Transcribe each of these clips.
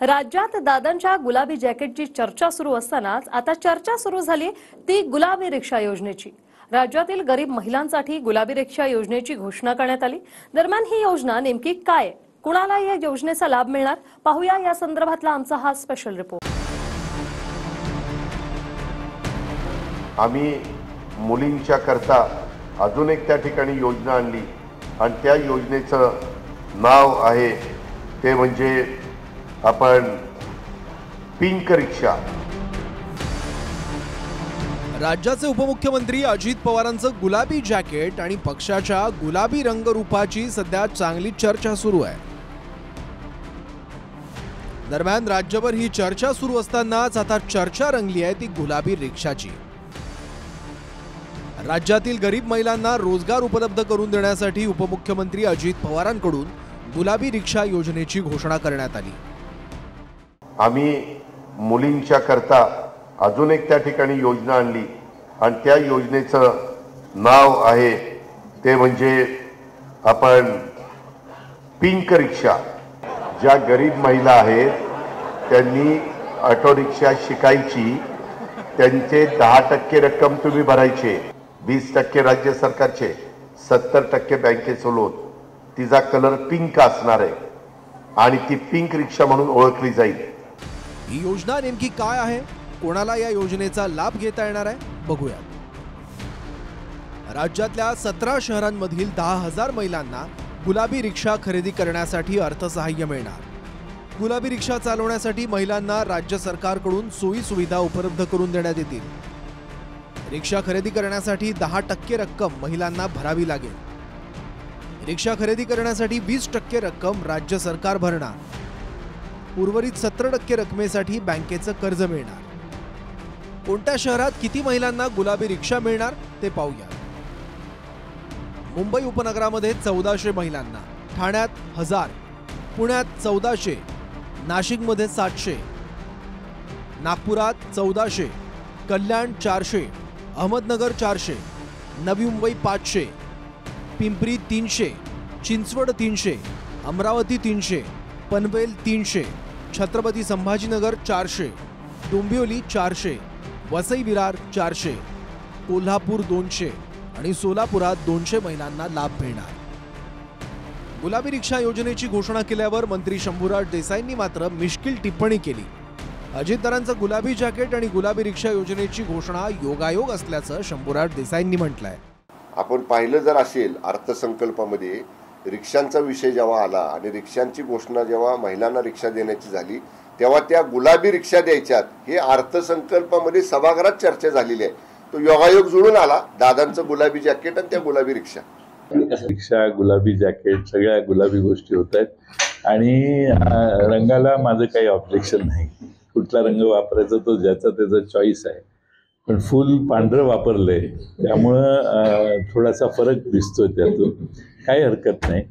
राज्यात दादांच्या गुलाबी जॅकेटची चर्चा सुरू असतानाच आता चर्चा सुरू झाली ती गुलाबी रिक्षा योजनेची। राज्यातील गरीब महिलांसाठी गुलाबी रिक्षा योजनेची घोषणा करण्यात आली। दरम्यान ही योजना नेमकी काय, कुणाला या योजनेचा लाभ मिळणार, पाहूया या संदर्भातला आमचा हा स्पेशल रिपोर्ट। आम्ही मुलींच्या करता अजून एक त्या ठिकाणी योजना आणली आणि त्या योजनेचं नाव आहे ते म्हणजे आपण पिंक रिक्षा। राज्याचे उपमुख्यमंत्री अजित पवारांचं गुलाबी जॅकेट आणि पक्षाच्या गुलाबी रंगरूपाची सध्या चांगली चर्चा सुरू आहे। दरम्यान राज्यभर ही चर्चा सुरू असतानाच आता चर्चा रंगली आहे ती गुलाबी रिक्षाची। राज्यातील गरीब महिलांना रोजगार उपलब्ध करून देण्यासाठी उपमुख्यमंत्री अजित पवारांकडून गुलाबी रिक्षा योजनेची घोषणा करण्यात आली। आम्ही मुलींच्या करता अजून एक त्या ठिकाणी योजना आणली आणि त्या योजनेचं नाव आहे ते म्हणजे आपण पिंक रिक्षा। ज्या गरीब महिला आहेत त्यांनी ऑटो रिक्षा शिकायची, त्यांचे 10% रक्कम तुम्ही भरायचे, 20% राज्य सरकारचे, 70% बँकेचं लोन। तिचा कलर पिंक असणार आहे आणि ती पिंक रिक्षा म्हणून ओळखली जाईल। ही योजना नेमकी काय आहे, कोणाला या योजनेचा लाभ घेता येणार आहे, बघूया। राज्यातल्या 17 शहरांमधील 10,000 महिलांना गुलाबी रिक्षा खरेदी करण्यासाठी अर्थसहाय्य मिळणार। गुलाबी रिक्षा चालवण्यासाठी महिलांना राज्य सरकारकडून सोयी सुविधा उपलब्ध करून देण्यात येतील। रिक्षा खरेदी करण्यासाठी 10% रक्कम महिलांना भरावी लागेल। रिक्षा खरेदी करण्यासाठी 20% रक्कम राज्य सरकार भरणार। उर्वरित 70% रकमेसाठी बँकेचं कर्ज मिळणार। कोणत्या शहरात किती महिलांना गुलाबी रिक्षा मिळणार ते पाहूया। मुंबई उपनगरामध्ये 1400 महिलांना, ठाण्यात 1000, पुण्यात 1400, नाशिकमध्ये 700, नागपुरात 1400, कल्याण 400, अहमदनगर 400, नवी मुंबई 500, पिंपरी 300, चिंचवड 300, अमरावती 300, पनवेल 300, छत्रपती संभाजीनगर 400, डोंबिवली 400, वसई विरार 400, कोल्हापूर 200 आणि सोलापुरात 200 महिलांना लाभ मिळणार। गुलाबी रिक्षा योजनेची घोषणा केल्यावर मंत्री शंभूराज देसाईंनी मात्र मिश्किल टिप्पणी केली। अजितदारांचं गुलाबी जॅकेट आणि गुलाबी रिक्षा योजनेची घोषणा योगायोग असल्याचं शंभूराज देसाईंनी म्हटलंय। आपण पाहिलं जर असेल अर्थसंकल्पामध्ये रिक्षांचा विषय जेव्हा आला आणि रिक्षांची घोषणा जेव्हा महिलांना रिक्षा देण्याची झाली तेव्हा त्या गुलाबी रिक्षा द्यायच्यात हे अर्थसंकल्पामध्ये सभागृहात चर्चा झालेली आहे। तो योगायोग जुळून आला, दादांचं गुलाबी जॅकेट आणि त्या गुलाबी रिक्षा। रिक्षा, गुलाबी जॅकेट, सगळ्या गुलाबी गोष्टी होत आहेत आणि रंगाला माझं काही ऑब्जेक्शन नाही। कुठला रंग वापरायचा तो ज्याचा त्याचा चॉईस आहे, पण फुल पांढरं वापरलंय त्यामुळं थोडासा फरक दिसतोय, त्यातून काही हरकत नाही।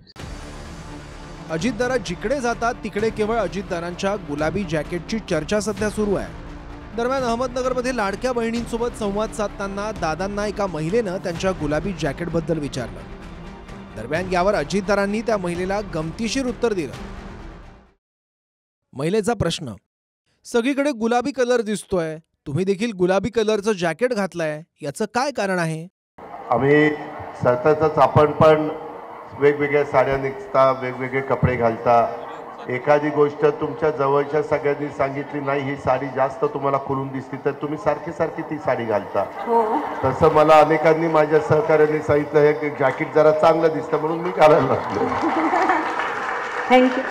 अजितदारा जिकडे जातात तिकडे केवळ अजितदारांच्या गुलाबी जॅकेटची चर्चा सध्या सुरू आहे। दरम्यान अहमदनगरमध्ये लाडक्या बहिणींसोबत संवाद साधताना दादांना एका महिलेनं त्यांच्या गुलाबी जॅकेटबद्दल विचारलं। दरम्यान यावर अजितदारांनी त्या महिलेला गमतीशीर उत्तर दिलं। महिलेचा प्रश्न, सगळीकडे गुलाबी कलर दिसतोय, तुम्ही देखील गुलाबी कलरचं जॅकेट घातलंय, याचं काय कारण आहे? आम्ही सततच आपण पण वेगवेगळ्या साड्या नेसता, वेगवेगळे कपडे घालता। एखादी गोष्ट तुमच्या जवळच्या सगळ्यांनी सांगितली नाही ही साडी जास्त तुम्हाला खुलून दिसते तर तुम्ही सारखी सारखी ती साडी घालता। तसं मला अनेकांनी माझ्या सहकार्याने सांगितलं हे जॅकेट जरा चांगलं दिसतं म्हणून मी घालायला लागलो। थँक्यू।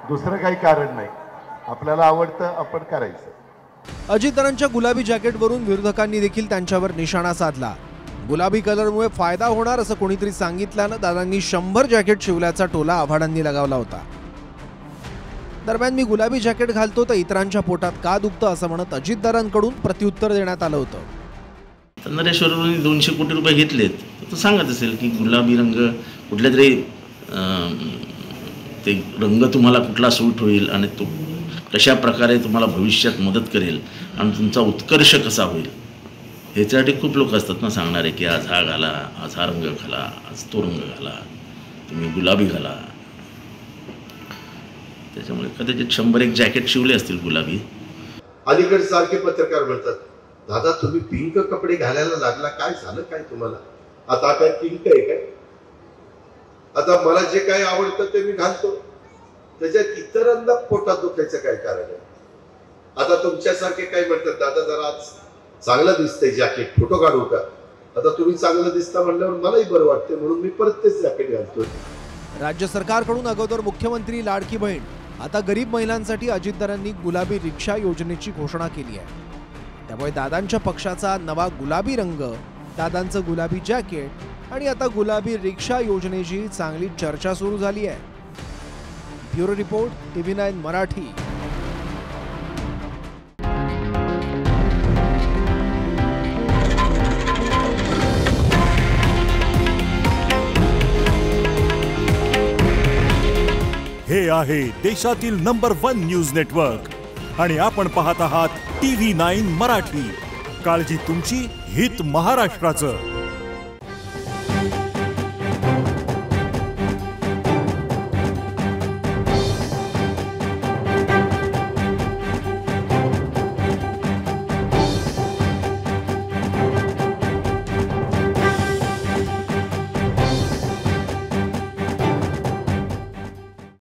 दुसरं काही कारण नाही, आपल्याला आवडतं आपण करायचं। अजितदारांच्या गुलाबी जॅकेटवरून विरोधकांनी देखील त्यांच्यावर निशाणा साधला। गुलाबी कलरमुळे फायदा होणार असं कोणीतरी सांगितल्यानं दादांनी 100 जॅकेट शिवल्याचा टोला आव्हाडांनी लगावला होता। दरम्यान मी गुलाबी जॅकेट घालतो तर इतरांच्या पोटात का दुखतं असं म्हणत अजितदारांकडून प्रत्युत्तर देण्यात आलं होतं। नरेश्वरवरून 200 कोटी रुपये घेतलेत, तो सांगत असेल की गुलाबी रंग कुठल्या तरी ते रंग तुम्हाला कुठला सूट होईल आणि तो कशा प्रकारे तुम्हाला भविष्यात मदत करेल आणि तुमचा उत्कर्ष कसा होईल ह्याच्यासाठी खूप लोक असतात ना सांगणारे की आज हा घाला, आज हा रंग घाला, आज तो रंग घाला, तुम्ही गुलाबी घाला त्याच्यामुळे कदाचित 100-1 जॅकेट शिवले असतील गुलाबी. अलीकडे सारखे पत्रकार म्हणतात, दादा तुम्ही पिंक कपडे घालायला लागला, काय झालं काय तुम्हाला? आता काय पिंक आहे काय? आता मला जे काही आवडतं ते मी घालतो, त्याच्यात इतरांना पोटात दुखायचं काय कारण आहे? आता तुमच्यासारखे काय म्हणतात, दादा जरा आज चांगलं दिसतंय जॅकेट, फोटो काढू का? आता तुम्ही चांगलं दिसता म्हणल्यावर मलाही बरं वाटतं, म्हणून मी परत तेच जॅकेट घालतोय. राज्य सरकारकडून अगोदर मुख्यमंत्री लाडकी बहीण, आता गरीब महिलांसाठी अजितदारांनी गुलाबी रिक्षा योजनेची घोषणा केली आहे. त्यामुळे दादांच्या पक्षाचा नवा गुलाबी रंग, दादांचं गुलाबी जॅकेट आणि आता गुलाबी रिक्षा योजनेची चांगली चर्चा सुरू झाली आहे. Bureau report, TV9 Marathi. हे आहे देशातील नंबर 1 न्यूज नेटवर्क आणि आपण पाहत आहात TV9 मराठी. काळजी तुमची, हित महाराष्ट्राचं.